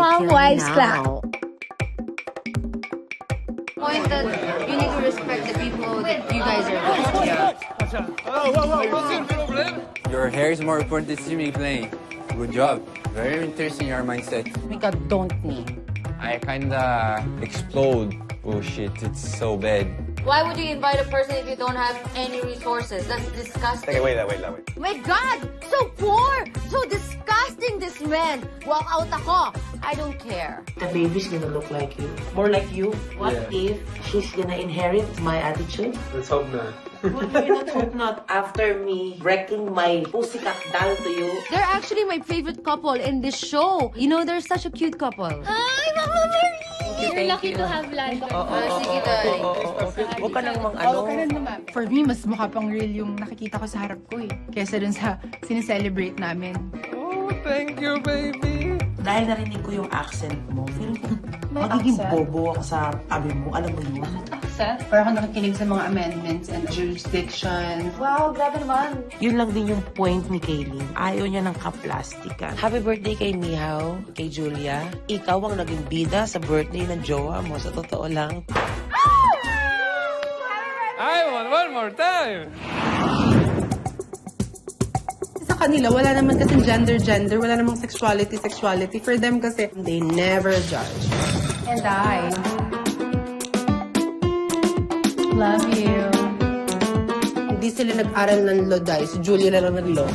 Palm Wives Clap. Point that you need to respect the people that you guys are with. Yeah. Your hair is more important than Jimmy playing. Good job. Very interesting your mindset. Mika, don't me. I kinda explode. Oh shit, it's so bad. Why would you invite a person if you don't have any resources? That's disgusting. Okay, wait. My God! So poor! So disgusting, this man! Walk out ako! I don't care. The baby's gonna look like you. More like you. What if she's gonna inherit my attitude? Let's hope not. Why not hope not after me wrecking my pussycat doll to you? They're actually my favorite couple in this show. You know, they're such a cute couple. Hi, Mama Marie! You're lucky to have land. Sige, Huwag ka nang ano. For me, mas mukha pang real yung nakikita ko sa harap ko eh. Kesa dun sa sineselebrate namin. Oh, thank you, baby. Dahil narinig ko yung accent mo, feeling ko magiging bobo ako sa tabi mo. Alam mo yun? Parang ako nakikinig sa mga amendments and jurisdiction. Wow, grabe naman. Yun lang din yung point ni Kaylin. Ayaw niya ng kaplastikan. Happy birthday kay Mihaw, kay Julia. Ikaw ang naging bida sa birthday ng jowa mo. Sa totoo lang. I want one more time. Sa kanila, wala naman kasing gender, wala namang sexuality. For them kasi, they never judge. And I love you. Hindi sila nag-aral ng law, guys. Si Julia na lang nag-law.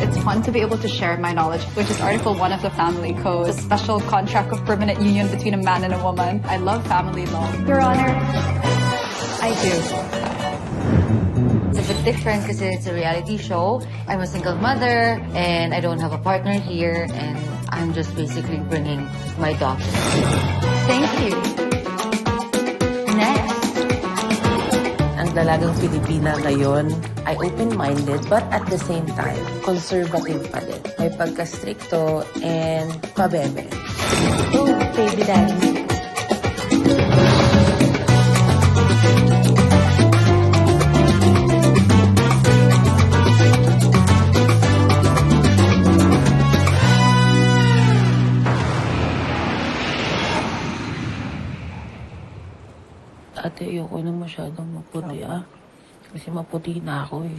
It's fun to be able to share my knowledge, which is Article 1 of the Family Code, a special contract of permanent union between a man and a woman. I love family law. Your Honor, I do. It's a bit different because it's a reality show. I'm a single mother and I don't have a partner here and I'm just basically bringing my daughter. Thank you. Next. Ang dalagang Pilipina ngayon ay open-minded but at the same time, conservative pa din. May pagka-stricto and pabebe. Oh, baby daddy. Ate, ayoko na masyadong maputi, Kasi maputi na ako, eh.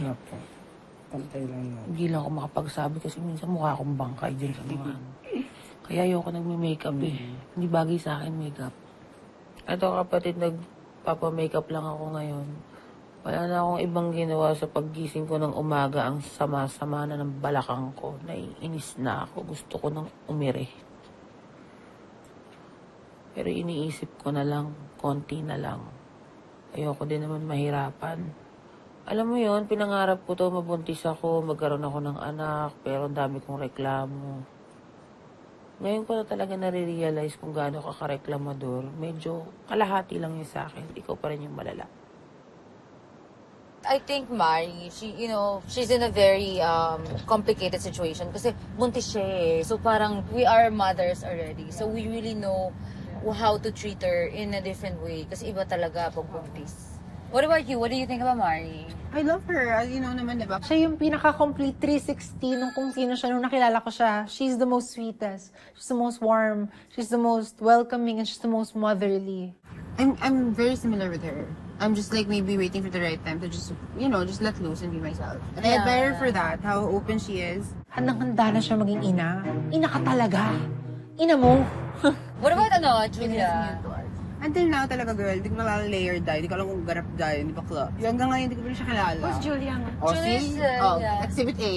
Pantay lang na. Hindi lang ako makapagsabi kasi minsan mukha akong bangkay din sa mga Kaya ayoko nagme-makeup, eh. Hindi bagay sa akin makeup. Ito, kapatid, nagpapa-makeup lang ako ngayon. Wala na akong ibang ginawa sa paggising ko ng umaga. Ang sama-sama na ng balakang ko. Naiinis na ako. Gusto ko nang umire. Pero iniisip ko na lang, konti na lang. Ayoko din naman mahirapan. Alam mo yon, pinangarap ko to, mabuntis ako, magkaroon ako ng anak, pero ang dami kong reklamo. Ngayon ko na talaga nare-realize kung gaano ka kareklamador. Medyo kalahati lang yun sa akin. Ikaw pa rin yung malala. I think Mari, she's in a very complicated situation kasi buntis siya eh. So parang we are mothers already. So we really know how to treat her in a different way kasi iba talaga pag buntis. What about you? What do you think about Mari? I love her. As you know naman, diba? Siya yung pinaka-complete 360 nung kung sino siya. Nung nakilala ko siya, she's the most sweetest. She's the most warm. She's the most welcoming. And she's the most motherly. I'm very similar with her. I'm just like maybe waiting for the right time to just let loose and be myself. And I admire her for that, how open she is. Handang-handa na siya maging ina. Ina ka talaga. Ina mo. What about Julia? Until now talaga, girl, di ko nakilala layer dye. Di ko alam kung ganap dye, di bakla. Hanggang ngayon, di ko pa rin siya kilala. Who's Julia nga? Oh, Julia's, see? yeah. Exhibit A.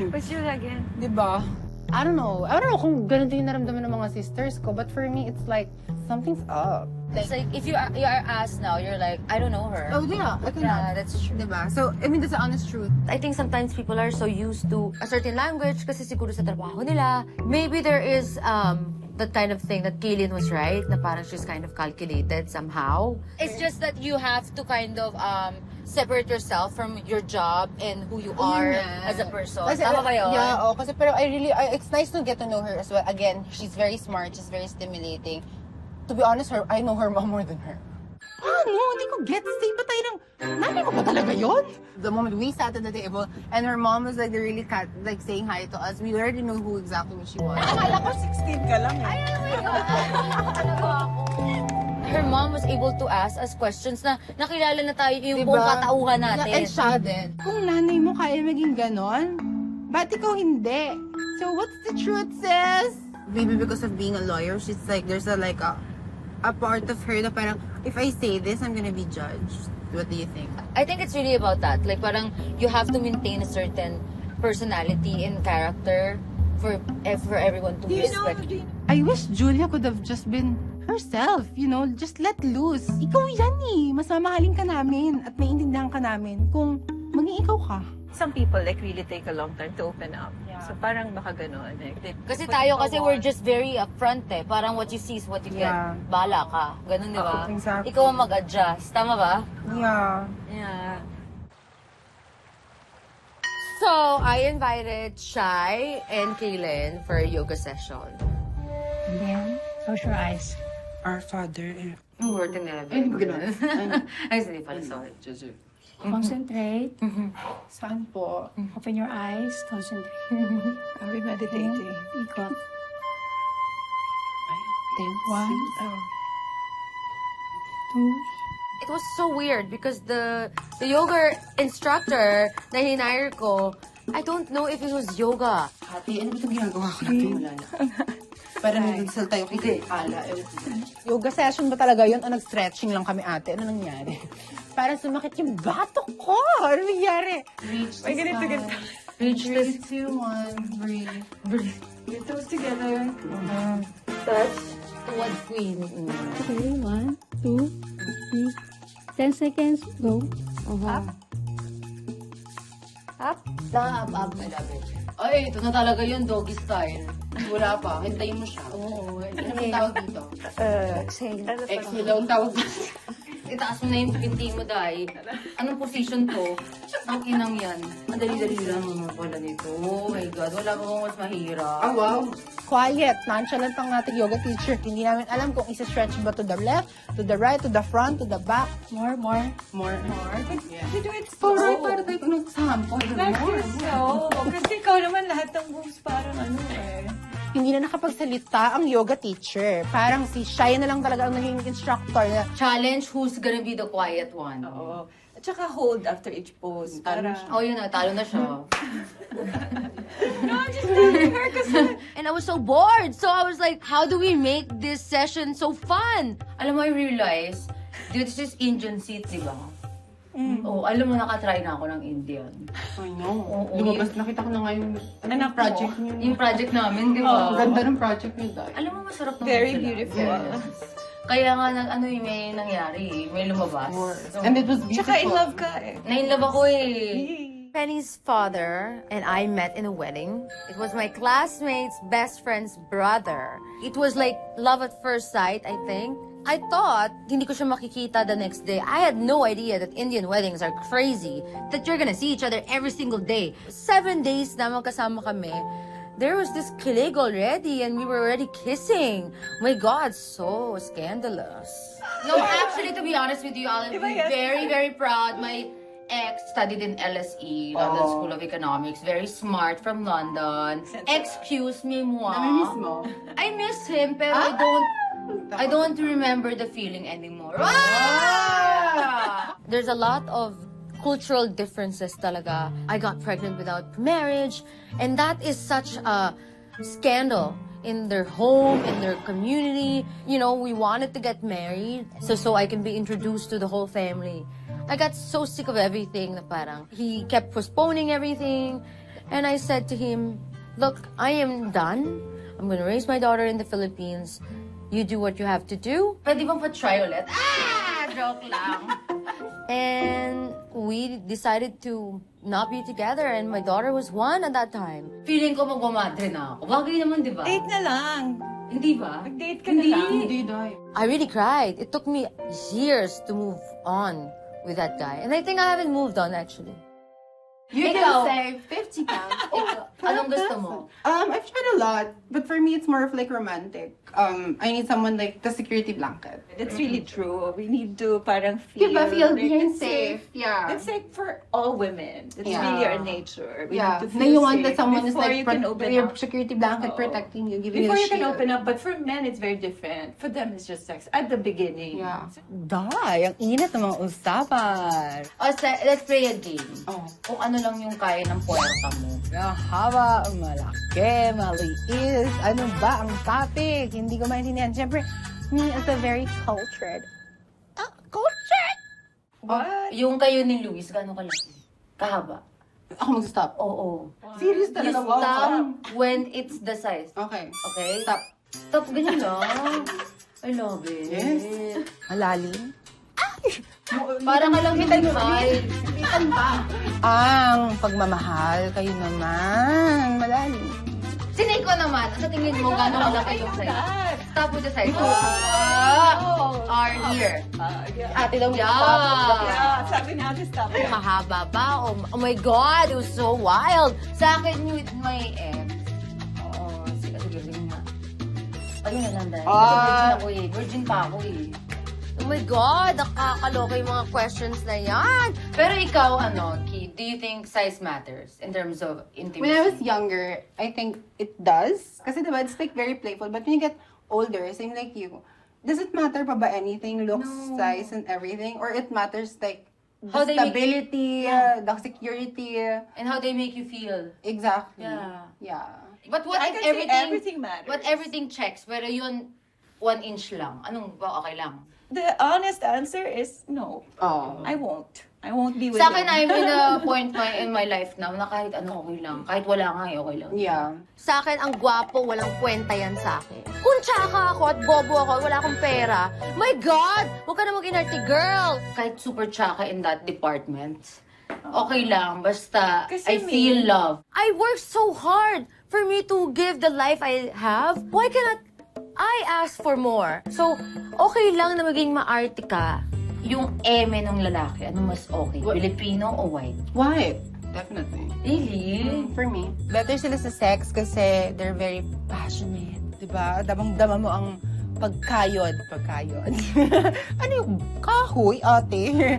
Who's Julia again? Diba? I don't know kung ganito yung naramdaman ng mga sisters ko, but for me, it's like, something's up. It's like, if you are asked now, you're like, I don't know her. Oh, yeah, I cannot. Yeah, that's true. Diba? So, I mean, that's the honest truth. I think sometimes people are so used to a certain language kasi siguro sa trabaho nila. Maybe there is that kind of thing that Kaylin was right, na parang she's kind of calculated somehow. It's just that you have to kind of separate yourself from your job and who you are as a person. Kasi, Tama ba yun? Yeah, kasi pero it's nice to get to know her as well. Again, she's very smart, she's very stimulating. To be honest, I know her mom more than her. Ano? Hindi ko get. Stay ba tayo ng... Nanay mo ba talaga yun? The moment we sat at the table, and her mom was like really saying hi to us, we already know who exactly she was. Akala ko 16 ka ka lang eh. Her mom was able to ask us questions na nakilala na tayo yung buong katauhan natin. And siya din. Kung nanay mo kaya maging ganon, ba't ikaw hindi? So what's the truth, sis? Maybe because of being a lawyer, she's like, there's a part of her na parang, if I say this, I'm gonna be judged. What do you think? I think it's really about that. Like parang you have to maintain a certain personality and character for everyone to respect. I wish Julia could have just been herself, just let loose. Ikaw yan eh. Mas mamahalin ka namin at maiintindihan ka namin kung maging ikaw ka. Some people really take a long time to open up. So parang baka ganon. Kasi tayo we're just very upfront eh. Parang what you see is what you get. Bala ka. Ganun, di ba? Exactly. Ikaw ang mag-adjust. Tama ba? Yeah. Yeah. So, I invited Shai and Kaylin for a yoga session. And then, close your eyes. Our Father. Word in the Ay, hindi pala. Sorry. Concentrate. Saan po? Open your eyes. Concentrate. Are we meditating? Ikot. Then, 1, 2. It was so weird because the yoga instructor na hinire ko, I don't know if it was yoga. Ate, ano ba itong ginagawa ko natin? Wala na. Parang nagdasal tayo kay Ala. Yoga session ba talaga yun o nag-stretching lang kami ate? Ano nangyari? Parang sumakit yung batok ko. Ano nangyari? Reach the ganito, sky. ganito. Reach this. 3, 2, 1, breathe. Your toes together. Touch. Towards queen. Okay, 1, 2, 3. 10 seconds. Go. Up. Up. Up. I love it. Ay, ito na talaga yun, doggy style. Wala pa. Hintayin mo siya. Oo. Ano ang tawag dito? Exhale. Exhale daw ang tawag dito. Itaas mo na yung pinti mo, Day. Anong position to? Ang inang yan. Madali-dali lang naman pala nito. Oh my God, wala pa bang mas mahirap. Ah, wow. Quiet. Nonchalant ang ating yoga teacher. Hindi namin alam kung isa-stretch ba to the left, to the right, to the front, to the back. More, more. More. You do it Alright, para tayo nagsample. so. Kasi ikaw naman lahat ng moves parang Hindi na nakapagsalita ang yoga teacher. Parang si Shai na lang talaga ang naging instructor na Challenge who's gonna be the quiet one. Oo. At saka hold after each pose. Para... Oh, yun na. Talo na siya. And I was so bored. So I was like, how do we make this session so fun? Alam mo, I realize, this is Indian seat, di ba? Oh, alam mo, nakatry na ako ng Indian. I know. Oo. Lumabas, nakita ko na nga yung Anak project mo. niyo. Yung project namin, di ba? Ang ganda ng project niyo, Day. Alam mo, masarap naman Very sila. beautiful. Yes. Kaya nga, may nangyari. May lumabas. So, And it was beautiful. Tsaka in love ka eh. na-in-love ako eh. Penny's father and I met in a wedding. It was my classmate's best friend's brother. It was like love at first sight, I think. I thought hindi ko siya makikita the next day. I had no idea that Indian weddings are crazy, that you're gonna see each other every single day. 7 days na magkasama kami. There was this kilig already and we were already kissing. My God, so scandalous. No, actually, to be honest with you, I'll be very, very proud. My ex studied in LSE, London School of Economics. Very smart from London. Excuse me, moi. Namimiss mo? I miss him, pero I don't remember the feeling anymore. There's a lot of cultural differences talaga. I got pregnant without marriage, and that is such a scandal in their home, in their community. You know, we wanted to get married so I can be introduced to the whole family. I got so sick of everything na parang he kept postponing everything, and I said to him, look, I am done. I'm gonna raise my daughter in the Philippines. You do what you have to do. Pwede bang pa-try ulit? Joke lang. And we decided to not be together, and my daughter was 1 at that time. Feeling ko magmamadre na ako. Bagay naman, di ba? Date na lang. Hindi ba? Mag-date ka na lang. Hindi, Day. I really cried. It took me years to move on with that guy. And I think I haven't moved on, actually. You Ikaw? can save 50 pounds. Anong gusto mo? I've tried a lot, but for me, it's more of like romantic. I need someone like the security blanket. It's really true. We need to parang feel, Feel like being it's safe. Yeah. It's like for all women. It's Yeah. really our nature. We Yeah. need to Now feel you want safe that someone is before like you can open your up. security blanket Oo. protecting you, giving Before you you can shield. open up, but for men, it's very different. For them, it's just sex at the beginning. Yeah. Day, ang init ng mga usapan. Let's play a game. Oh. Kung ano lang yung kaya ng puwerta mo. Mahaba, malaki, maliis. Ano ba ang topic? Hindi ko maintindihan. Siyempre, me as a very cultured. Cultured? What? Yung kayo ni Luis, gano'ng kalaki? Kahaba? Ako mag-stop. Oo. Serious You talaga. stop when it's the size. Okay. Okay? Stop. Stop, ganyan lang. I love it. Yes. Malalim? Para ka lang humihide. Itan pa. Ang pagmamahal, kayo naman. Malalim. Sinay ko naman, sa tingin mo, gano'ng kalaki yung size? Stop with the size. Are here. Ate daw Yeah, sabi ni Ate, stop. Mahaba ba? Oh my God, it was so wild. Sa akin, with my ex. Oo, sige, rin nga. Ayun na lang dahil. Virgin ako eh. Virgin pa ako eh. Oh my God, nakakaloka yung mga questions na yan. Pero ikaw, Ki, do you think size matters in terms of intimacy? When I was younger, I think it does. Kasi diba, it's like very playful. But when you get older, same like you, does it matter pa ba anything? Looks, size, and everything? Or it matters like the How they make- stability, the security? And how they make you feel. Exactly. Yeah. Yeah. But what I if can say everything, everything matters. What everything checks, pero yun 1 inch lang. Anong ba okay lang? The honest answer is no. Oh. I won't. I won't be with Sa akin, him. I'm in a point in my life now na kahit ano okay lang. Kahit wala nga okay lang. Yeah. Sa akin, ang gwapo, walang kwenta yan sa akin. Kung tsaka ako at bobo ako, wala akong pera, my God, huwag ka na mag-inarte, girl. Kahit super tsaka in that department, okay lang. Basta, Kasi I feel love. I work so hard for me to give the life I have. Why cannot I ask for more? So, okay lang na maging maarte ka. Yung eme ng lalaki, ano mas okay? Filipino o white? White. Definitely. Really? For me. Better sila sa sex kasi they're very passionate. Diba? Damang-dama mo ang pagkayod. Ano yung kahoy, ate?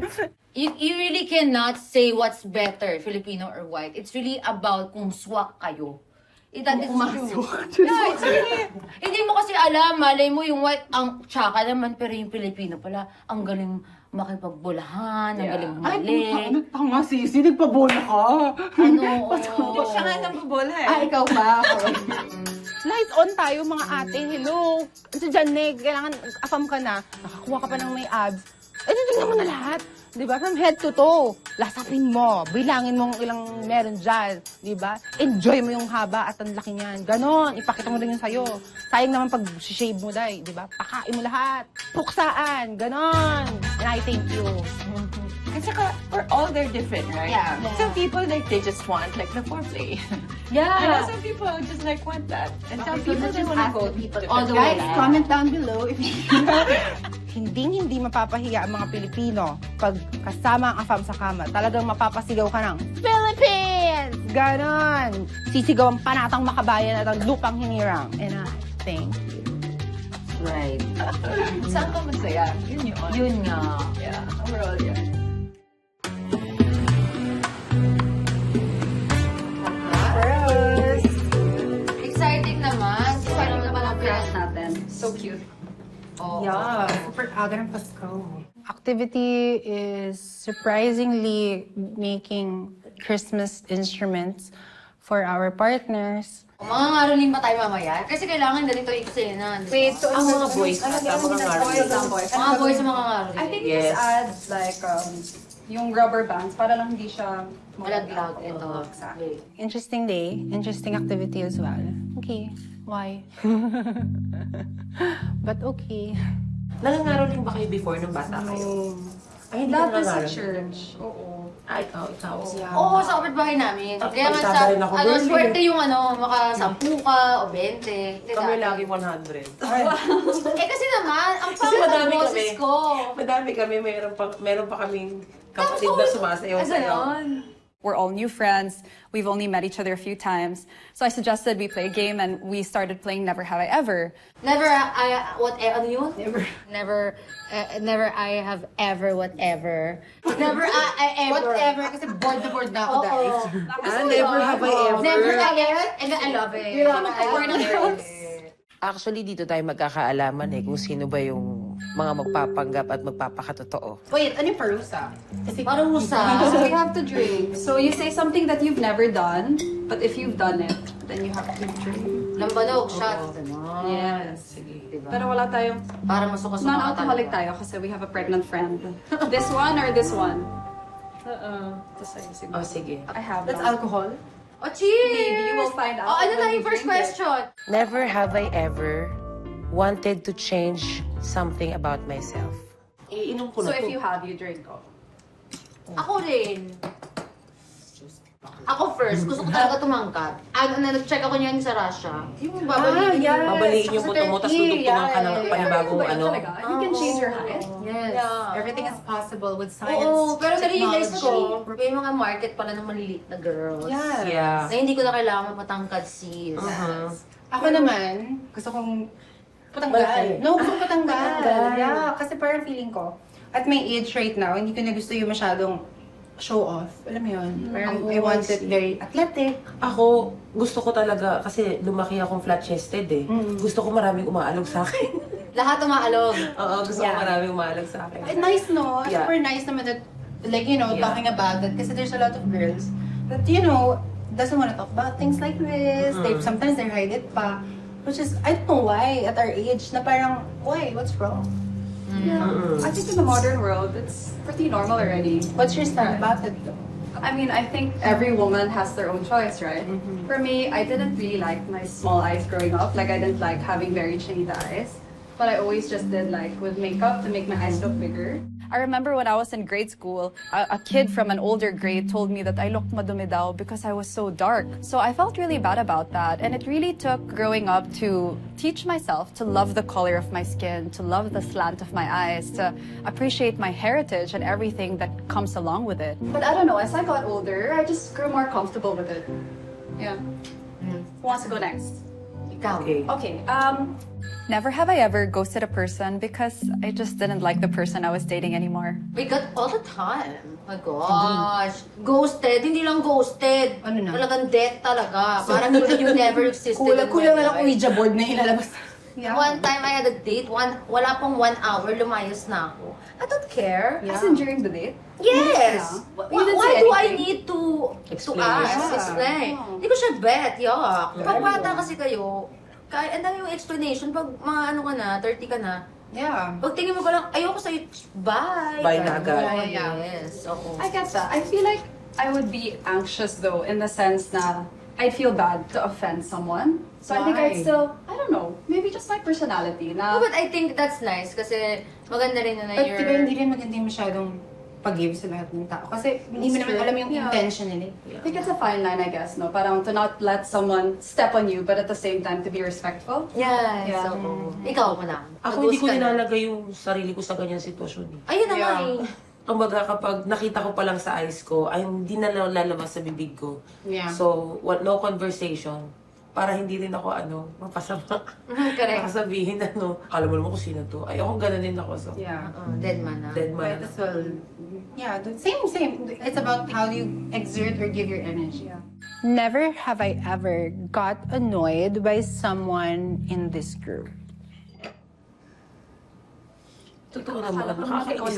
You really cannot say what's better, Filipino or white. It's really about kung swak kayo. That is true. Yeah, it's really, hindi mo kasi alam, malay mo yung white, ang tsaka naman, pero yung Filipino pala, ang galing makipagbulahan, ang galing Ay, humalik. tanga sisi, nagpabola ka. Ano, Siya nga nang babola eh. Ay, ikaw ba? Lights on tayo, mga ate. Hello. Ito dyan, Neg. Kailangan afam ka na. Nakakuha ka pa ng may abs. Eh, tingnan mo na lahat. Diba? From head to toe. Lasapin mo. Bilangin mo ilang meron dyan. Diba? Enjoy mo yung haba at ang laki niyan. Ganon. Ipakita mo rin yun sa'yo. Sayang naman pag shave mo, day. Diba? Pakain mo lahat. Puksaan. Ganon. And I thank you. Kasi we're all they're different, right? Yeah. Some people, like, they just want, like, the foreplay. Yeah. And some people just, like, want that. And some people, they want to go all the way. Guys, comment down below if you... Hindi mapapahiya ang mga Pilipino pag kasama ang afam sa kama. Talagang mapapasigaw ka ng Philippines! Ganon! Sisigaw ang panatang makabayan at ang lupang hinirang. And I thank you. Right. Saan ka masaya? Yun yun. Yun nga. Yeah, overall, yeah. Exciting naman. Kasi naman naman ang parents natin. So cute. Oh. Yeah, super aga ng Pasko. Activity is surprisingly making Christmas instruments for our partners. Mga ngaroling ba tayo mamaya? Kasi kailangan ganito eksena. Wait, so ang mga boys ata, mga ngaroling. Mga boys sa mga ngaroling. I think you just add like yung rubber bands para lang hindi siya malaglag ito. Interesting day, interesting activity as well. Okay, why? But okay. Nangangaroling ba kayo before nung bata kayo? Ay, hindi ka That was sa nangangaroling. church. Oo. Ikaw. Oo, sa kapitbahay namin. Kaya nga Pagsama rin ako, girl. swerte yung maka-10 ka o 20. Kami lagi 100. Eh kasi naman, ang Kasi pangit madami ng boses kami. ko. Madami kami, meron pa kaming kapatid na sumasayaw-sayaw. We're all new friends. We've only met each other a few times. So I suggested we play a game, and we started playing Never Have I Ever. Never, ano yun? Never I have ever, whatever. Never I ever. Whatever, kasi bored na ako, guys. Never have I ever. Never I ever, and then I love it. Actually, dito tayo magkakaalaman kung sino ba yung mga magpapanggap at magpapakatotoo. Wait, ano yung parusa? Parusa. So we have to drink. So you say something that you've never done, but if you've done it, then you have to drink. Lambanog, shot. Yes. Diba? Pero wala tayong... Para masuka-suka Non-alcoholic tayo kasi we have a pregnant friend. This one or this one? Oh, sige. I have That's that. alcohol? Oh, cheers! Maybe you will find out. Oh, ano when na you yung first drink it. question? Never have I ever wanted to change something about myself. Iinom ko So na if to. you have, you drink. Ako rin. Ako first, gusto ko talaga tumangkat. Nag-check ako niyan sa Russia. Yung babaliin. Babaliin yung buto mo, tapos tutugtungan ka ng panibagong ano. You can change your height. Yes. Yeah. Everything is possible with science, Oo, pero na-realize technology. ko, may mga market pala ng maliliit na girls. Yes. Yeah. Na hindi ko na kailangan matangkad sis. Ako naman, gusto kong patanggal. Malaki. No, gusto kong patanggal. Yeah, kasi parang feeling ko, at my age right now, hindi ko na gusto yung masyadong show off. Alam mo yun? Parang I want it very athletic. Ako, gusto ko talaga, kasi lumaki akong flat-chested Gusto ko maraming umaalog sa akin. Lahat umaalog. Oo, gusto ko maraming umaalog sa akin. Nice, no? Yeah. Super nice naman that, like, you know, Yeah. talking about that. Kasi there's a lot of girls that, you know, doesn't want to talk about things like this. They sometimes they hide it pa. Which is, I don't know why, at our age, na parang, why? What's wrong? Yeah. I think in the modern world, it's pretty normal already. What's your stand about it, though? I mean, I think every woman has their own choice, right? For me, I didn't really like my small eyes growing up. Like, I didn't like having very chinita eyes. But I always just did, like, with makeup to make my eyes look bigger. I remember when I was in grade school, a kid from an older grade told me that I looked madumi daw because I was so dark. So I felt really bad about that. And it really took growing up to teach myself to love the color of my skin, to love the slant of my eyes, to appreciate my heritage and everything that comes along with it. But I don't know, as I got older, I just grew more comfortable with it. Yeah. Who wants to go next? Ikaw. Okay. Never have I ever ghosted a person because I just didn't like the person I was dating anymore. We got all the time. My gosh. Ghosted. Hindi lang ghosted. Ano na? Talagang death talaga. Parang you never existed. in my Kulang na lang life. Ouija board na ilalabas. Yeah. One time I had a date, wala pong 1 hour, lumayas na ako. I don't care. As in during the date? Yes! Yeah. You didn't Why say do I anything. need to Explain ask? yourself. Explain. Hindi ko siya bet, yuck. Pag bata kasi kayo, kahit ang dami yung explanation, pag mga ano ka na, 30 ka na, Yeah. pag tingin mo pa lang, ayoko sa'yo, bye. Bye na agad. Yes, oo. I get that. I feel like I would be anxious though, in the sense that I'd feel bad to offend someone. So I think I'd Why? still, I don't know, maybe just my personality. No, Na, but I think that's nice kasi maganda rin na But you're... diba hindi rin maganda yung masyadong pag-give sa lahat ng tao. Kasi hindi mo naman alam yung Yeah. intention nila. I think it's a fine line, I guess, no? Parang to not let someone step on you, but at the same time to be respectful. Yes, Yeah. oo. Ikaw pa na. Ako hindi ko Nag-ghost ka na. nilalagay yung sarili ko sa ganyang sitwasyon Ayun na nga Yeah. eh. Kumbaga kapag nakita ko pa lang sa eyes ko, ay hindi na lalabas sa bibig ko. Yeah. So, no conversation. Para hindi rin ako, mapasama. Correct. Sabihin, alam mo naman kung sino to. Ay, ako ganun din ako. So, Yeah. Dead man na. dead man. Might as well. Yeah, same. It's about how you exert or give your energy. Never have I ever got annoyed by someone in this group. Totoo naman, Never. nakakainis.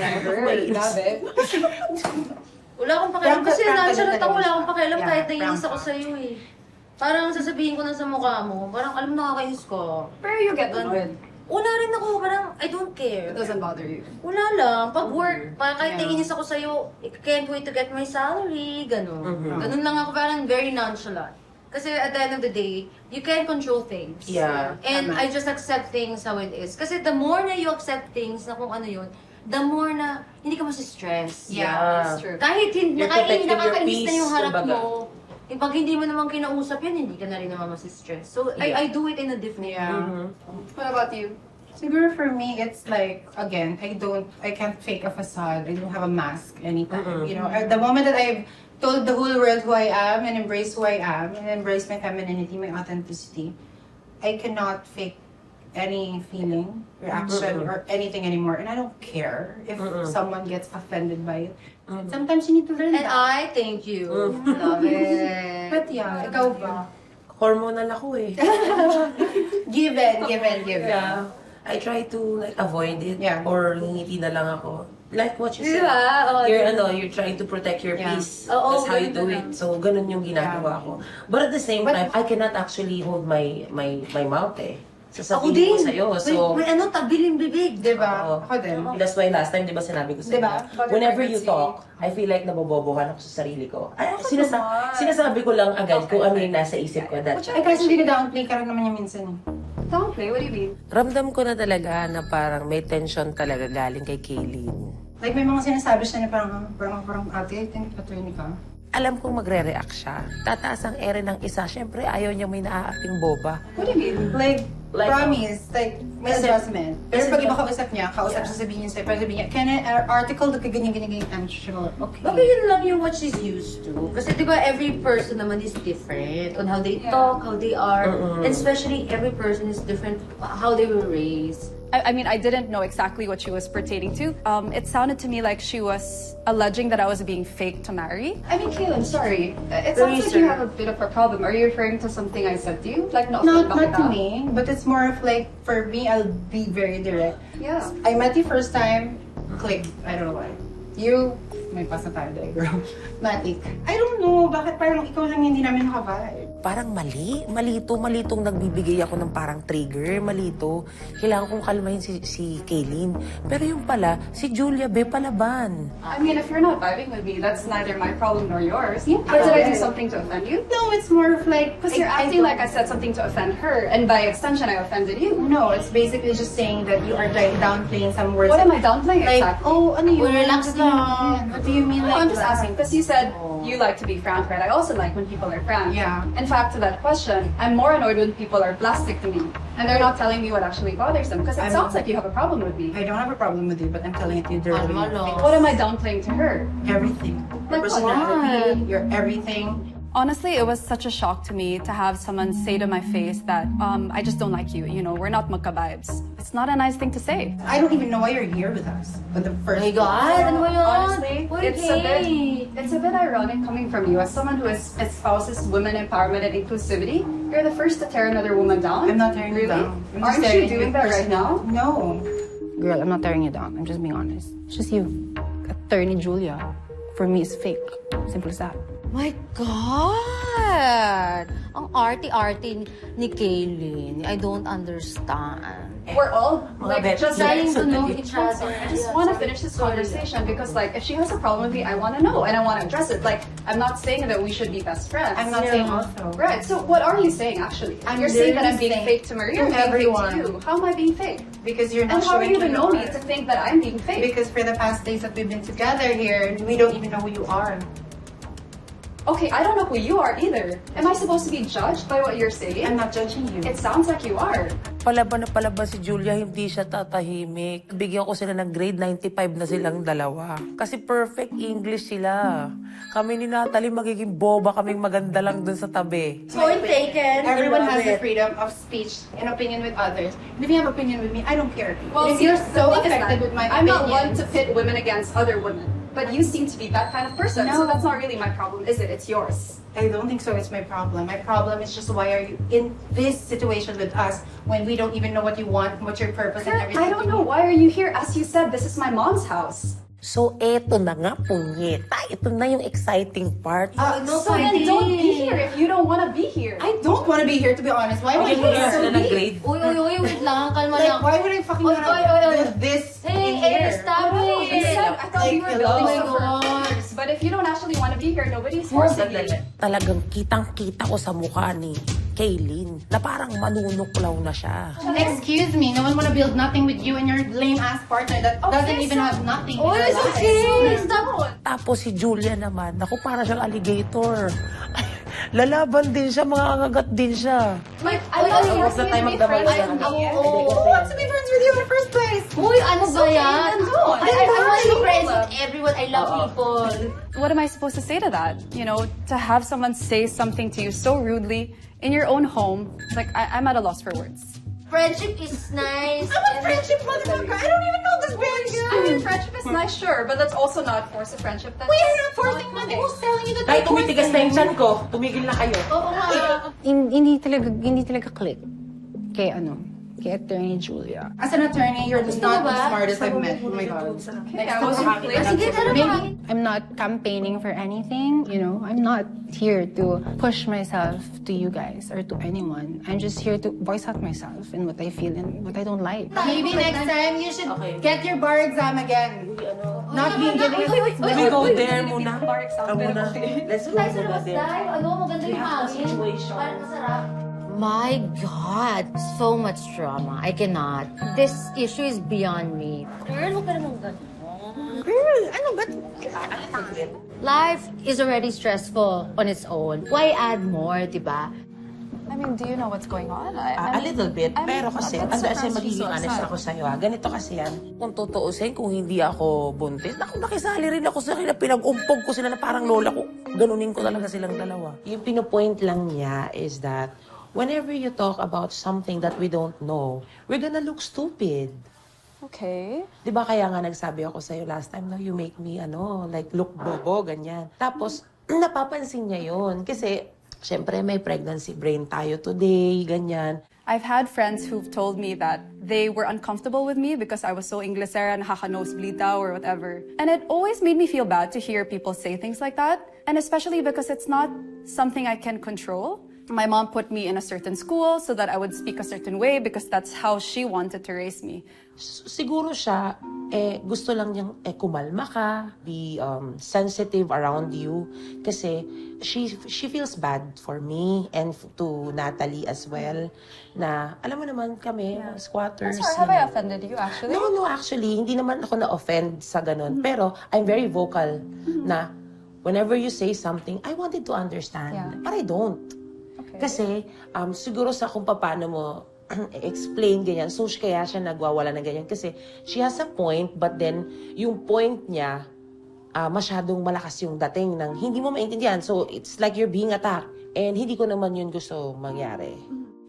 Wala akong pakialam. Kasi Prank ka nonchalant din ako, wala akong pakialam Yeah, kahit naiinis prank ako ka. sa'yo eh. Parang sasabihin ko na sa mukha mo, parang alam mo nakakainis ko. Pero you get annoyed. Una rin ako, parang I don't care. It doesn't bother you. Wala lang. Pag work, parang kahit Yeah. naiinis ako sa'yo, I can't wait to get my salary, gano'n. Ganun lang ako, parang very nonchalant. Kasi at the end of the day, you can't control things. Yeah. And Tama. I just accept things how it is. Kasi the more na you accept things na kung ano yun, the more na hindi ka masistress. Yeah. That's true. Kahit hindi You're protecting your nakakainis na peace, yung harap kumbaga. mo, pag hindi mo naman kinausap yan, hindi ka na rin naman masistress. So, Yeah. I do it in a different Yeah. way. What about you? Siguro for me, it's like, again, I can't fake a facade. I don't have a mask anytime. You know, the moment that I've told the whole world who I am and embrace who I am and embrace my femininity, my authenticity, I cannot fake any feeling, reaction, or anything anymore. And I don't care if someone gets offended by it. Sometimes you need to learn And that. I thank you. Love it. But yeah, ikaw ba? Hormonal ako eh. Given. Yeah. I try to like avoid it Yeah. or ngingiti na lang ako. Like what you said. Diba? Oo, You're trying to protect your Yeah. peace. Oo, That's how you do ganun it. So, ganun yung ginagawa ko. But at the same time, I cannot actually hold my mouth eh. Ako Sasabihin din. ko sa'yo. So, May ano, tabiling bibig. Diba? Oo. Ako din. That's why last time, di ba sinabi ko sa'yo, Diba? whenever you talk, I feel like nabobobohan ako sa sarili ko. Sinasabi ko lang agad kung ano yung nasa isip ko that Ay, kasi hindi na downplay ka rin naman yung minsan eh. Downplay? What do you mean? Ramdam ko na talaga na parang may tension talaga galing kay Kaylin. Like, may mga sinasabi siya na parang ate, I think attorney ka. Alam kong magre-react siya. Tataas ang ere ng isa. Siyempre, ayaw niya may naaaping boba. What do you mean? Like promise, like, may adjustment. Pero pag iba kausap niya, sasabihin niya sa'yo, pero sabihin niya, can I, article, ganyan, I'm sure, okay. Baka yun lang yung what she's used to. Kasi di ba every person naman is different on how they talk, how they are. And especially every person is different how they were raised. I mean, I didn't know exactly what she was pertaining to. It sounded to me like she was alleging that I was being fake to marry. I mean, Kaylin, sorry. It sounds like you have a bit of a problem. Are you referring to something I said to you? Like, Not to me, but it's more of like, for me, I'll be very direct. Yeah. I met you first time, click, I don't know why. You, may pasa tayo dahil, girl. Matik. I don't know, bakit parang ikaw lang hindi namin nakavibe? Parang malitong nagbibigay ako ng parang trigger, malito. Kailangan kong kalmahin si Kaylin. Pero yung pala, si Julia, palaban. I mean, if you're not vibing with me, that's neither my problem nor yours. But did I do something to offend you? No, it's more of like, Because you're acting like I said something to offend her, and by extension, I offended you. No, it's basically just saying that you are like downplaying some words. What am I downplaying Like, exactly? oh, ano yun? Relax lang. What do you mean No, like I'm just that? asking because you said you like to be franked, right? I also like when people are frank. Yeah. In fact, to that question, I'm more annoyed when people are plastic to me and they're not telling me what actually bothers them because it sounds like you have a problem with me. I don't have a problem with you, but I'm telling it to you directly. What am I downplaying to her? Everything. Your Like personality, your everything. Honestly, it was such a shock to me to have someone say to my face that I just don't like you. You know, we're not magka-vibes. It's not a nice thing to say. I don't even know why you're here with us. But the first My God, ano ba yun? Honestly, Okay. it's a bit ironic coming from you as someone who espouses women empowerment and inclusivity. You're the first to tear another woman down. I'm not tearing you Really? down. I'm just Aren't you tearing you doing that right now? No. Girl, I'm not tearing you down. I'm just being honest. It's just you. Attorney Julia, for me, is fake. Simple as that. My God! Ang arty-arty ni Kaylin. I don't understand. We're all like just Trying to know I each other. just want to finish this conversation because, like, if she has a problem with me, I want to know and I want to address it. Like, I'm not saying that we should be best friends. I'm not saying also. Right. So, what are you saying actually? I'm You're saying that I'm literally being saying fake to Maria. to You're being everyone. fake to you. How am I being fake? Because you're And not how do showing you even who know me are. to think that I'm being fake? Because for the past days that we've been together here, we don't even know who you are. Okay, I don't know who you are either. Am I supposed to be judged by what you're saying? I'm not judging you. It sounds like you are. Palaban na palaban si Julia, hindi siya tatahimik. Bigyan ko sila ng grade 95 na silang dalawa. Kasi perfect English sila. Kami ni Natalie magiging boba kaming maganda lang dun sa tabi. Point taken. Everyone I love has the it. freedom of speech and opinion with others. If you have opinion with me, I don't care. Well, if see, you're so the thing is affected that with my I'm opinion, not one to pit women against other women. But you seem to be that kind of person, so that's not really my problem, is it? It's yours. I don't think so. It's my problem. My problem is just why are you in this situation with us when we don't even know what you want, what your purpose and everything. I don't know. Why are you here? As you said, this is my mom's house. So, eto na nga, punyeta. Ito na yung exciting part. No So then fighting. don't be here if you don't want to be here. I don't want to be here, to be honest. Why would I Bigyan mo here? sila ng grade. Uy, wait lang. Kalma Like, lang. why would I fucking Oy, wanna oy, oy. do this in Hey, here? stop No, you it. said, I thought Like, you were hello? building Oh my stuff for God. others. But if you don't actually want to be here, nobody's forcing you. Talagang kitang-kita ko sa mukha ni Kaylin na parang manunuklaw na siya. Excuse me, no one wanna build nothing with you and your lame-ass partner that doesn't even have nothing in Oh, your it's life. okay. Stop. Tapos si Julia naman, naku, para siyang alligator. Ay, lalaban din siya, mangangagat din siya. Like, I'm not Huwag na asking tayo you to be magdamay friends sa with me. Who wants to be friends with you in the first place? Uy, ano ba yan? then don't. I want to be I friends with want everyone. I love people. What am I supposed to say to that? You know, to have someone say something to you so rudely in your own home, like I'm at a loss for words. Friendship is nice. I'm a friendship motherfucker. I don't even know this bitch. I mean, friendship is nice, sure, but that's also not force a friendship. That's We are not forcing money. Who's telling you that? Kahit tumitigas na yung chan ko, tumigil na kayo. Oo nga. Hindi talaga click kay Attorney Julia. As an attorney, you're just not the smartest I've met. Oh my God. I'm not campaigning for anything, you know. I'm not here to push myself to you guys or to anyone. I'm just here to voice out myself and what I feel and what I don't like. Maybe next time you should get your bar exam again. Not being We go there muna. Let's go muna there. Maganda yung hangin. Parang masarap. My God, so much drama. I cannot. This issue is beyond me. Girl, huwag ka naman ganun. Girl, ano ba? Life is already stressful on its own. Why add more, diba? I mean, do you know what's going on? A little bit, pero kasi, kasi magiging honest ako sa'yo ha. Ganito kasi yan. Kung tutuusin, kung hindi ako buntis, nakisali rin ako sa kanila. Pinag-umpog ko sila na parang lola ko. Ganunin ko talaga silang dalawa. Yung pinupoint lang niya is that whenever you talk about something that we don't know, we're gonna look stupid. Okay. Di ba kaya nga nagsabi ako sa'yo last time, no, you make me, like, look bobo, ganyan. Tapos, napapansin niya yun. Kasi, syempre, may pregnancy brain tayo today, ganyan. I've had friends who've told me that they were uncomfortable with me because I was so Inglesera, nakaka-nosebleed daw or whatever. And it always made me feel bad to hear people say things like that. And especially because it's not something I can control. My mom put me in a certain school so that I would speak a certain way because that's how she wanted to raise me. Siguro siya, gusto lang niyang kumalma ka, be sensitive around you. Kasi she feels bad for me and to Natalie as well. Na, alam mo naman kami, squatters. Sorry, have I offended you actually? No, actually, hindi naman ako na-offend sa ganun. Pero, I'm very vocal na whenever you say something, I wanted to understand. But I don't. Kasi, siguro sa kung paano mo explain ganyan, so kaya siya nagwawala ng ganyan. Kasi she has a point, but then, yung point niya, masyadong malakas yung dating ng hindi mo maintindihan. So, it's like you're being attacked. And hindi ko naman yun gusto mangyari.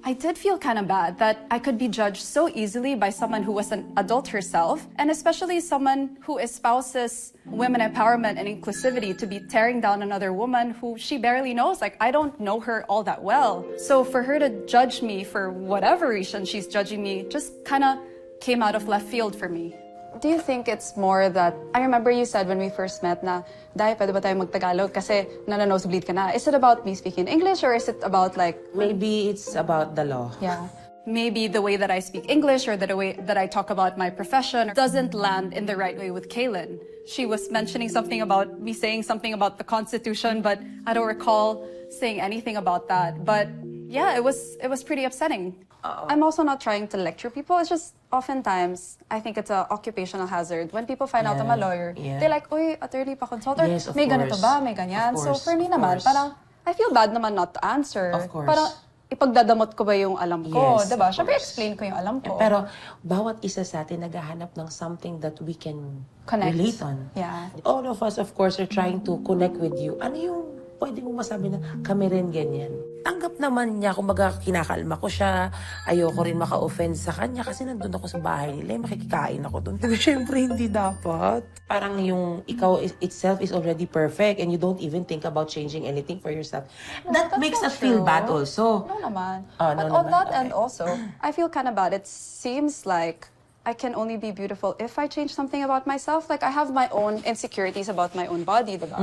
I did feel kind of bad that I could be judged so easily by someone who was an adult herself, and especially someone who espouses women empowerment and inclusivity to be tearing down another woman who she barely knows. Like, I don't know her all that well. So for her to judge me for whatever reason she's judging me just kind of came out of left field for me. Do you think it's more that, I remember you said when we first met na, Day, pwede ba tayo mag-Tagalog kasi nananosebleed ka na. Is it about me speaking English or is it about like... Maybe it's about the law. Yeah. Maybe the way that I speak English or the way that I talk about my profession doesn't land in the right way with Kaylin. She was mentioning something about me saying something about the Constitution, but I don't recall saying anything about that. But yeah, it was pretty upsetting. I'm also not trying to lecture people. It's just oftentimes, I think it's an occupational hazard. When people find out I'm a lawyer, they're like, "Uy, attorney pa consult." Or, Yes, of may ganito course. ba? May ganyan. Of So course, for me of naman, course. parang, I feel bad naman not to answer. Of course. Parang, ipagdadamot ko ba yung alam ko? Yes, diba? of Siyempre, course. explain ko yung alam ko. Pero, bawat isa sa atin naghahanap ng something that we can Connect. relate on. Yeah. All of us, of course, are trying to connect with you. Ano yung pwede mong masabi na kami rin ganyan? Tanggap naman niya, kumbaga kinakalma ko siya, ayoko rin maka-offend sa kanya kasi nandun ako sa bahay nila, makikikain ako doon. Siyempre, hindi dapat. Parang yung ikaw itself is already perfect and you don't even think about changing anything for yourself. That makes us feel bad also. No naman. Oh, But no on naman. that Okay. end also, I feel kind of bad. It seems like I can only be beautiful if I change something about myself. Like, I have my own insecurities about my own body, diba?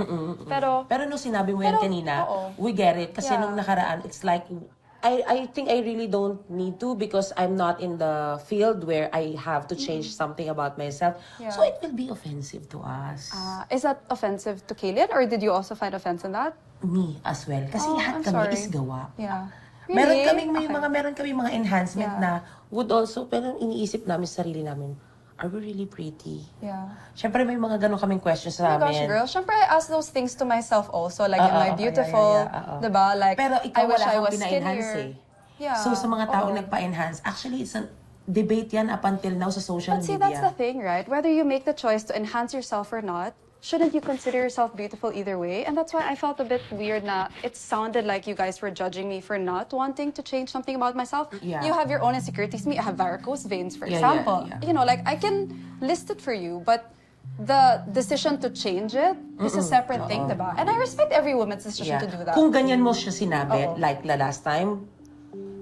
Pero nung sinabi mo yan kanina, we get it. Kasi nung nakaraan, it's like, I think I really don't need to because I'm not in the field where I have to change something about myself. Yeah. So it will be offensive to us. Is that offensive to Kaylin, or did you also find offense in that? Me as well. Kasi Oh, lahat I'm kami sorry. is gawa. Yeah. Meron kaming Okay. meron kaming mga enhancement Yeah. na would also, pero iniisip namin sa sarili namin, are we really pretty? Yeah. Siyempre may mga ganun kaming questions Oh sa my gosh, amin. girl. Siyempre, I ask those things to myself also. Like, am I beautiful? Diba? Like, Pero ikaw I wish wala I kang was pina-enhance skinnier. eh. So sa mga taong nagpa-enhance, actually it's a debate yan up until now sa social But see, media. that's the thing, right? Whether you make the choice to enhance yourself or not, shouldn't you consider yourself beautiful either way? And that's why I felt a bit weird na it sounded like you guys were judging me for not wanting to change something about myself. Yeah. You have your own insecurities. Me, I have varicose veins, for Yeah, example. yeah. You know, like, I can list it for you, but the decision to change it is a separate thing, diba? And I respect every woman's decision to do that. Kung ganyan mo siya sinabi, like the last time,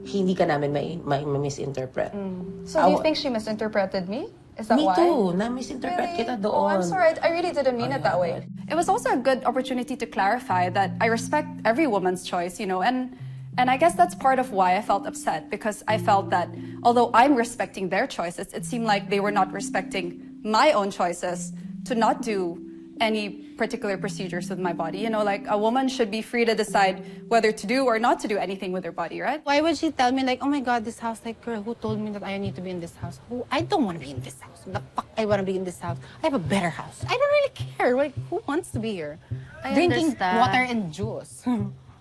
hindi ka namin may misinterpret. So do you think she misinterpreted me? Is that Me why? too. Na-misinterpret kita doon. Oh, I'm sorry. I really didn't mean it that way. It was also a good opportunity to clarify that I respect every woman's choice, you know, and I guess that's part of why I felt upset, because I felt that although I'm respecting their choices, it seemed like they were not respecting my own choices to not do any particular procedures with my body. You know, like, a woman should be free to decide whether to do or not to do anything with her body, right? Why would she tell me like, oh my God, this house, like, girl, who told me that I need to be in this house? Who? I don't want to be in this house. The fuck I want to be in this house? I have a better house. I don't really care. Like, who wants to be here? I Drinking understand. water and juice.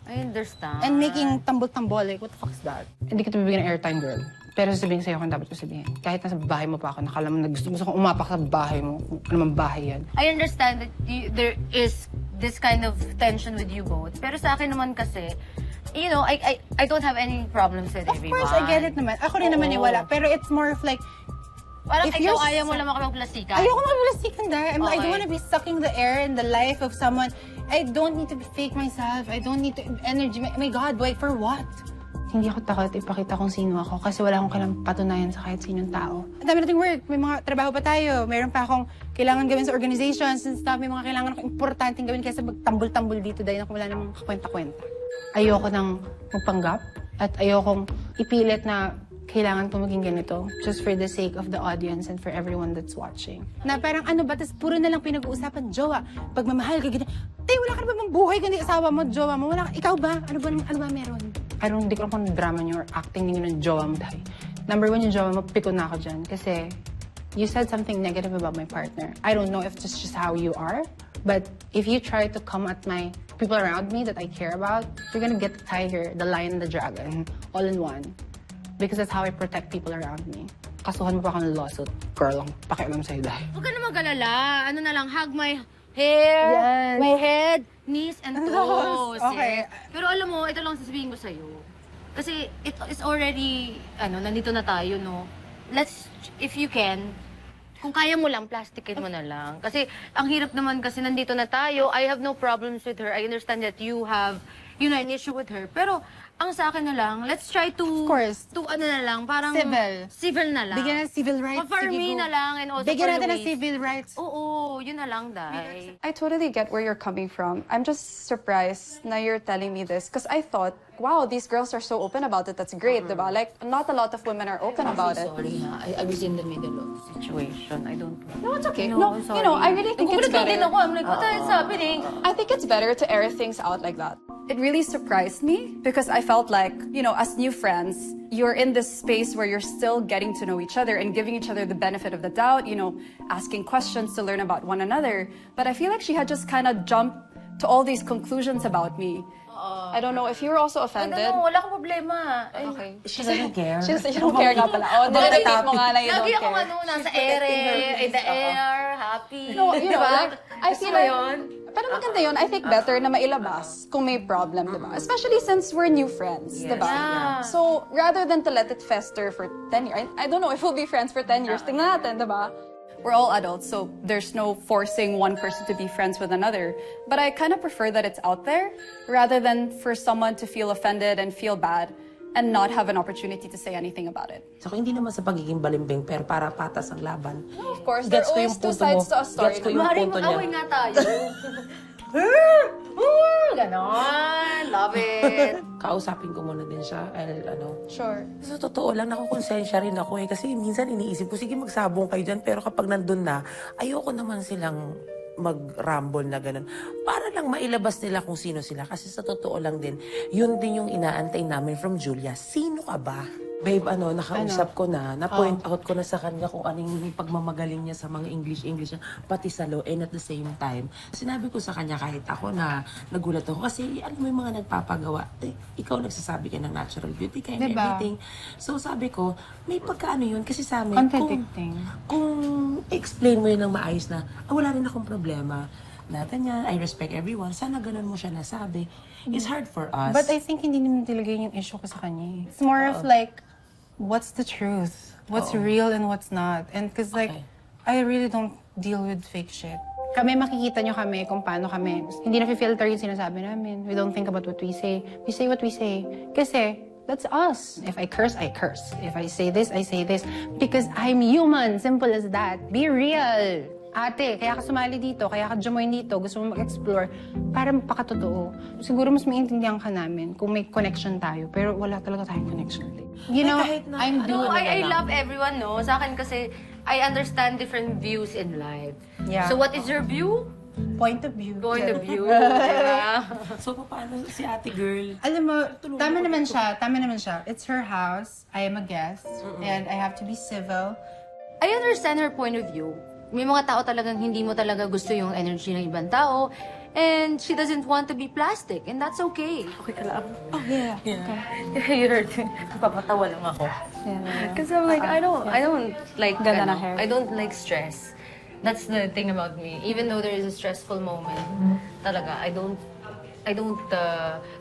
I understand. And making tambol-tambol, like, what the fuck is that? Hindi kita bibigyan ng airtime, girl. Pero sabihin sa'yo kung dapat ko sabihin. Kahit nasa bahay mo pa ako, nakala mo na gusto kong umapak sa bahay mo. Ano man bahay yan. I understand that there is this kind of tension with you both. Pero sa akin naman kasi, you know, I don't have any problems with everyone. Of course, I get it naman. Ako rin naman wala. Pero it's more of like, parang if ikaw you're ayaw mo lang makapagplastikan. ayoko magplastikan dahil. I Okay. don't want to be sucking the air and the life of someone. I don't need to fake myself. I don't need to energy. My God, wait, for what? Hindi ako takot ipakita kung sino ako kasi wala akong kailangang patunayan sa kahit sinong tao. Ang dami nating work. May mga trabaho pa tayo. Meron pa akong kailangan gawin sa organizations and stuff. May mga kailangan akong importanteng gawin kaysa magtambol-tambol dito dahil ako wala namang kakwenta-kwenta. Ayoko nang magpanggap at ayokong ipilit na kailangan ko maging ganito just for the sake of the audience and for everyone that's watching. Na parang ano ba, tas puro na lang pinag-uusapan, jowa, pagmamahal ka, ganyan. Tay, wala ka na ba bang buhay kundi asawa mo, jowa mo? Wala ka, ikaw ba? Ano ba meron? Parang hindi ko lang kung drama niyo or acting niyo ng jowa mo dahil. Number one yung jowa mo, pikon na ako dyan. Kasi you said something negative about my partner. I don't know if it's just how you are, but if you try to come at my people around me that I care about, you're gonna get the tiger, the lion, and the dragon, all in one. Because that's how I protect people around me. Kasuhan mo pa ako ng lawsuit. Girl, ang pakialam sa'yo dahil. Huwag ka na mag-alala. Ano na lang, hug my hair, Yes. my head, knees, and toes. Okay. Pero alam mo, ito lang sasabihin ko sa'yo. Kasi it's already, nandito na tayo, no? Let's, if you can, kung kaya mo lang, plastikin mo na lang. Kasi ang hirap naman kasi nandito na tayo. I have no problems with her. I understand that you have, an issue with her. Pero ang sa akin na lang, let's try to, Of course. to parang civil na lang. Bigyan ng civil rights. For Sige, me go. na lang and also Bigyan for natin ng Luis. civil rights. Oo, yun na lang, Day. I totally get where you're coming from. I'm just surprised na you're telling me this because I thought, wow, these girls are so open about it. That's great, diba? Like, not a lot of women are open about it. Sorry ha, I was in the middle of the situation. I don't know. No, it's okay. No, No, sorry. you know, I really think it's Nagugulat din better. ako. I'm like, what is happening? I think it's better to air things out like that. It really surprised me because I felt like, as new friends, you're in this space where you're still getting to know each other and giving each other the benefit of the doubt, asking questions to learn about one another. But I feel like she had just kind of jumped to all these conclusions about me. I don't know if you were also offended. No, wala akong problema. Okay. She doesn't care. You don't care nga pala. Oh, nire-repeat mo nga na you don't Lagi care. akong nasa ere, in the air, happy. No, Diba? like, I feel like, pero maganda yun. I think better na mailabas kung may problem, diba? Especially since we're new friends, diba? Yeah. So, rather than to let it fester for 10 years, I don't know if we'll be friends for 10 years. Tingnan natin, diba? We're all adults, so there's no forcing one person to be friends with another. But I kind of prefer that it's out there, rather than for someone to feel offended and feel bad and not have an opportunity to say anything about it. So, hindi naman sa pagiging balimbing, pero para patas ang laban. No, of course, there are Gets ko always yung two punto sides mo. to a story. Gets ko yung Maring punto niya. mag-away nga tayo. Ganon. Love it. Kausapin ko muna din siya. Sure. Sa totoo lang, nakukonsensya rin ako Kasi minsan iniisip ko, sige magsabong kayo dyan. Pero kapag nandun na, ayoko naman silang mag-rumble na gano'n. Para lang mailabas nila kung sino sila. Kasi sa totoo lang din, yun din yung inaantay namin from Julia. Sino ka ba? Babe, nakausap ko na-point out ko na sa kanya kung anong pagmamagaling niya sa mga English niya, pati sa law, and at the same time, sinabi ko sa kanya kahit ako na nagulat ako, kasi alam mo yung mga nagpapagawa, ikaw nagsasabi ka ng natural beauty ka and everything. So sabi ko, may pagkaano yun, kasi sa amin, kung explain mo yun ng maayos na, wala rin akong problema. na ganyan, I respect everyone. Sana ganun mo siya nasabi. It's hard for us. But I think hindi naman talaga yung issue ko sa kanya. It's more of like, what's the truth? What's real and what's not? And because like, I really don't deal with fake shit. Kami, makikita nyo kami kung paano kami. Hindi na-filter yung sinasabi namin. We don't think about what we say. We say what we say. Kasi, that's us. If I curse, I curse. If I say this, I say this. Because I'm human. Simple as that. Be real. Ate, kaya ka sumali dito, kaya ka jumoin dito, gusto mo mag-explore, para magpakatotoo. Siguro mas maintindihan ka namin kung may connection tayo, pero wala talaga tayong connection. You know, I'm doing I love everyone, no? Sa akin kasi, I understand different views in life. Yeah. So what is your view? Point of view. Point of view. Diba? So, paano si ate girl? Alam mo, tama naman siya. It's her house. I am a guest. And I have to be civil. I understand her point of view. May mga tao talagang hindi mo talaga gusto yung energy ng ibang tao. And she doesn't want to be plastic. And that's okay. Okay ka lang? Oh, yeah. Okay. You heard me. Papatawa lang ako. Because I'm like, I don't like, Ganda na hair. I don't like stress. That's the thing about me. Even though there is a stressful moment, talaga, I don't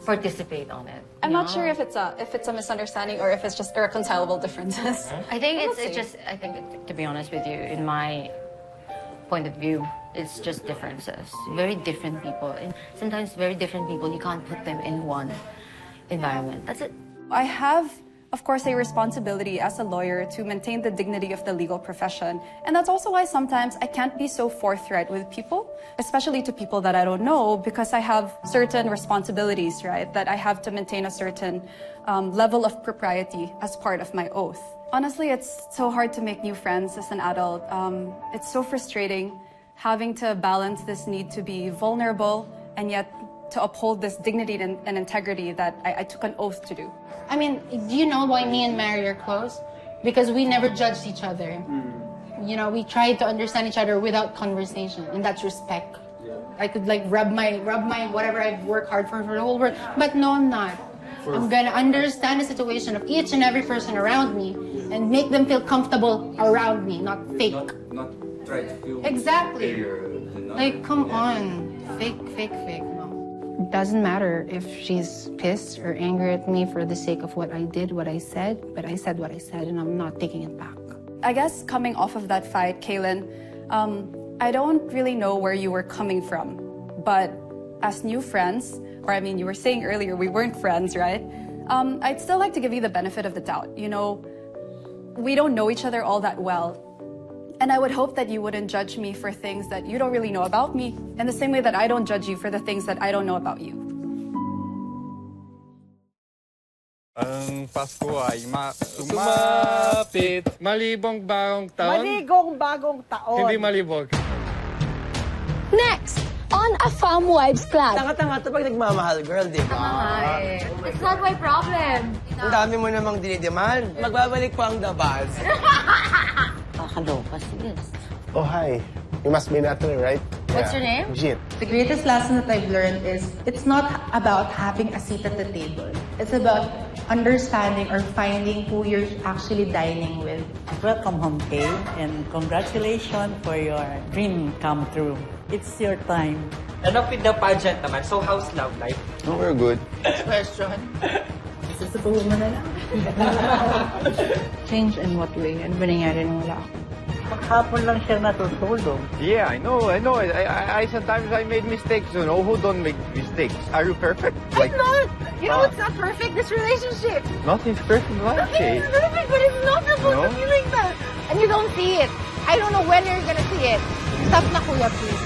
participate on it. I'm not sure if it's a misunderstanding or if it's just irreconcilable differences. I think I think, to be honest with you, in my point of view, it's just differences. Very different people. And sometimes very different people, you can't put them in one environment. That's it. I have, of course, a responsibility as a lawyer to maintain the dignity of the legal profession. And that's also why sometimes I can't be so forthright with people, especially to people that I don't know, because I have certain responsibilities, right? That I have to maintain a certain level of propriety as part of my oath. Honestly, it's so hard to make new friends as an adult. It's so frustrating having to balance this need to be vulnerable and yet to uphold this dignity and integrity that I took an oath to do. I mean, do you know why me and Mary are close? Because we never judged each other. You know, we tried to understand each other without conversation, and that's respect. I could like rub my whatever I've worked hard for the whole world, but no, I'm not. I'm gonna understand the situation of each and every person around me and make them feel comfortable around me, not fake. Not try to feel Exactly. superior. Like, come on. Fake. No. It doesn't matter if she's pissed or angry at me for the sake of what I did, what I said, but I said what I said and I'm not taking it back. I guess coming off of that fight, Kaylin, I don't really know where you were coming from, but as new friends, or I mean, you were saying earlier we weren't friends, right? I'd still like to give you the benefit of the doubt. You know, we don't know each other all that well. And I would hope that you wouldn't judge me for things that you don't really know about me, in the same way that I don't judge you for the things that I don't know about you. Ang Pasko ay sumapit. Malibong bagong taon. Maligong bagong taon. Hindi malibog. Next, on a Fam Wives Club. Tanga-tanga to pag nagmamahal, girl, di ba? It's not my problem. Ang dami mo namang dinidiman. Magbabalik pa ang dabas. Kakaloka, sige. Oh, hi. You must be Natalie, right? What's your name? Jit. The greatest lesson that I've learned is it's not about having a seat at the table. It's about understanding or finding who you're actually dining with. Welcome home, Kay, and congratulations for your dream come true. It's your time. Enough with the pageant naman. So, how's love life? Oh, we're good. Next question. Susubuhin mo na lang. Change in what way? Ano ba nangyari nung wala ako? Maghapon lang siya natutulog. Yeah, I know. I sometimes I made mistakes, you know. Who don't make mistakes? Are you perfect? I'm not! You know, it's not perfect, this relationship. Nothing's perfect, right? Nothing is perfect, but it's not supposed to be like that. And you don't see it. I don't know when you're gonna see it. Stop na, kuya, please.